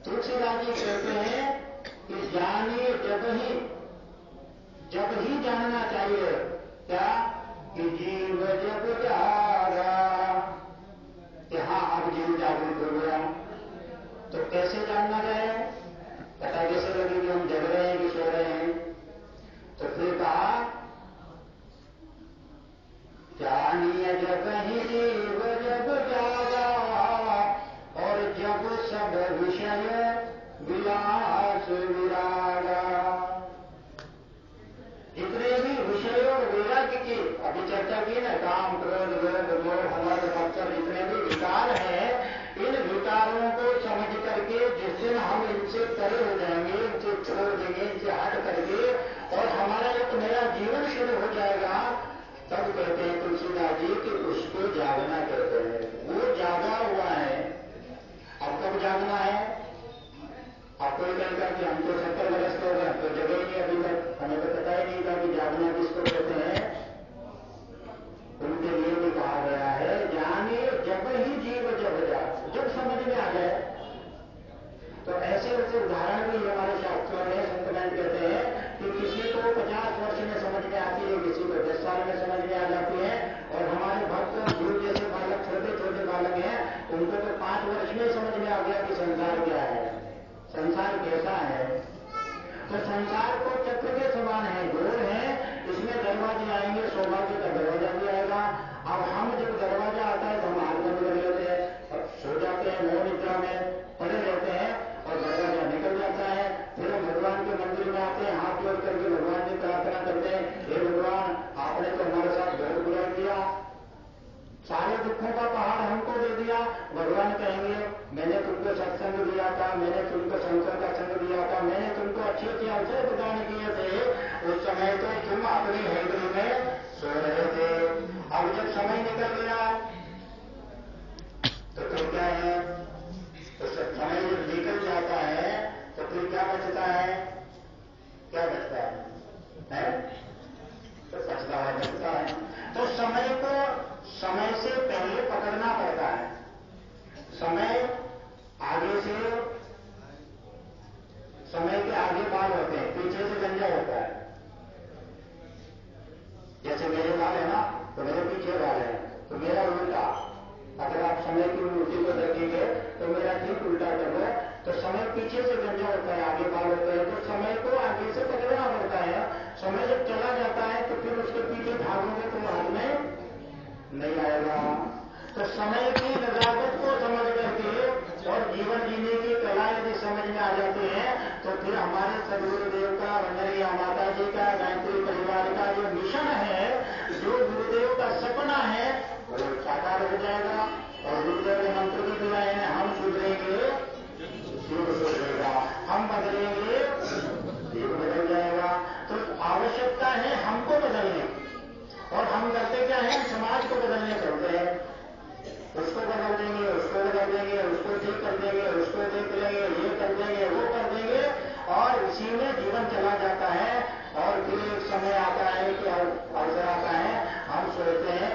तुलसीदास जी कहते हैं कि जानिए जब ही जानना चाहिए क्या कि जीव जब जागा कि हाँ अब जीव जागृत हो गया। तो कैसे जानना जाए? पता कैसे लगे कि हम जग रहे हैं कि सो रहे हैं? तो फिर कहा जानिए जब ही जीव जब जागा और जब सब विषय विलास विरागा। जितने भी विषय और वैराग्य की अभी चर्चा की ना, काम क्रोध लोभ मोह मद मत्सर जितने भी विकार हैं, इन विकारों को समझ करके जिस दिन हम इनसे परे हो जाएंगे, इनसे छोड़ देंगे, इनसे हट करके और हमारा एक नया जीवन शुरू हो जाएगा, तब कहते हैं तुलसीदास जी कि उसको जागना कहते हैं। वो जागा हुआ है। अब कब जागना है? अब कोई कहेगा कि हम तो 70 वर्ष के हो गए, तो जगह ही नहीं अभी तक, हमें तो पता ही नहीं था कि जागना किसको कहते हैं। उनके लिए भी कहा गया है जानिए जब ही जीव जब जाग, जब समझ में आ जाए। तो ऐसे ऐसे उदाहरण भी हमारे शास्त्रों में संतमैन कहते हैं कि किसी को 50 वर्ष में समझ में आती है, किसी को 10 साल में समझ में आ जाती है। और हमारे भक्त गुरु जैसे बालक, छोटे छोटे बालक हैं, उनको तो 5 वर्ष में समझ में आ गया कि संसार क्या है, संसार कैसा है। तो संसार को चक्र के समान है, गोल है, इसमें दरवाजे आएंगे, सौभाग्य का दरवाजा भी आएगा। अब हम जब दरवाजा आता है तो हम हाथ बंद कर लेते हैं और सो जाते हैं, मौन निद्रा में पड़े रहते हैं और दरवाजा निकल जाता है। फिर हम भगवान के मंदिर में आते हैं, हाथ जोड़ करके भगवान की प्रार्थना करते हैं, हे भगवान आपने तो हमारे साथ बहुत बुरा किया, सारे दुखों का पहाड़ हमको दे दिया। भगवान कहेंगे मैंने तुमको सत्संग दिया था, मैंने तुमको शंकर का संग दिया था, मैंने तुमको अच्छे अच्छे अवसर प्रदान किए थे, उस समय तो तुम अपनी हेगड़ी में सो रहे थे। अब जब समय निकल गया तो फिर क्या है? तो समय जब निकल जाता है तो फिर क्या बचता है? क्या बचता है? तो पछतावा बचता है। तो समय को समय से पहले पकड़ना पड़ता है। समय आगे से, समय के आगे बाल होते हैं, पीछे से गंजा होता है। जैसे मेरे बाल है ना, तो मेरे पीछे बाल है, तो मेरा उल्टा। अगर आप समय की उल्टी को देखेंगे तो मेरा ठीक उल्टा करो, तो समय पीछे से गंजा होता है, आगे बाल होता है। तो समय को आगे से पकड़ना पड़ता है। समय जब चला जाता है तो फिर उसके पीछे भागोगे तो हाथ में नहीं आएगा। तो समय की नजाकत को समझ करके और जीवन जीने की कला यदि समझ में आ जाती है तो फिर हमारे सदगुरुदेव का, वंदनीय माता जी का, गायत्री परिवार का जो मिशन है, जो गुरुदेव का सपना है, वो साकार हो जाएगा। और गुरुदेव ने मंत्र भी दिया है, हम सुधरेंगे युग सुधरेगा, हम बदलेंगे युग बदल जाएगा। तो आवश्यकता है हमको बदलने, और हम करते क्या है? समाज को बदलने चलते हैं। उसको बदल देंगे, उसको बदल देंगे, उसको ठीक कर देंगे, उसको देख लेंगे, ये कर देंगे, वो कर देंगे, और इसी में जीवन चला जाता है। और फिर एक समय आता है कि अवसर आता है, हम सोचते हैं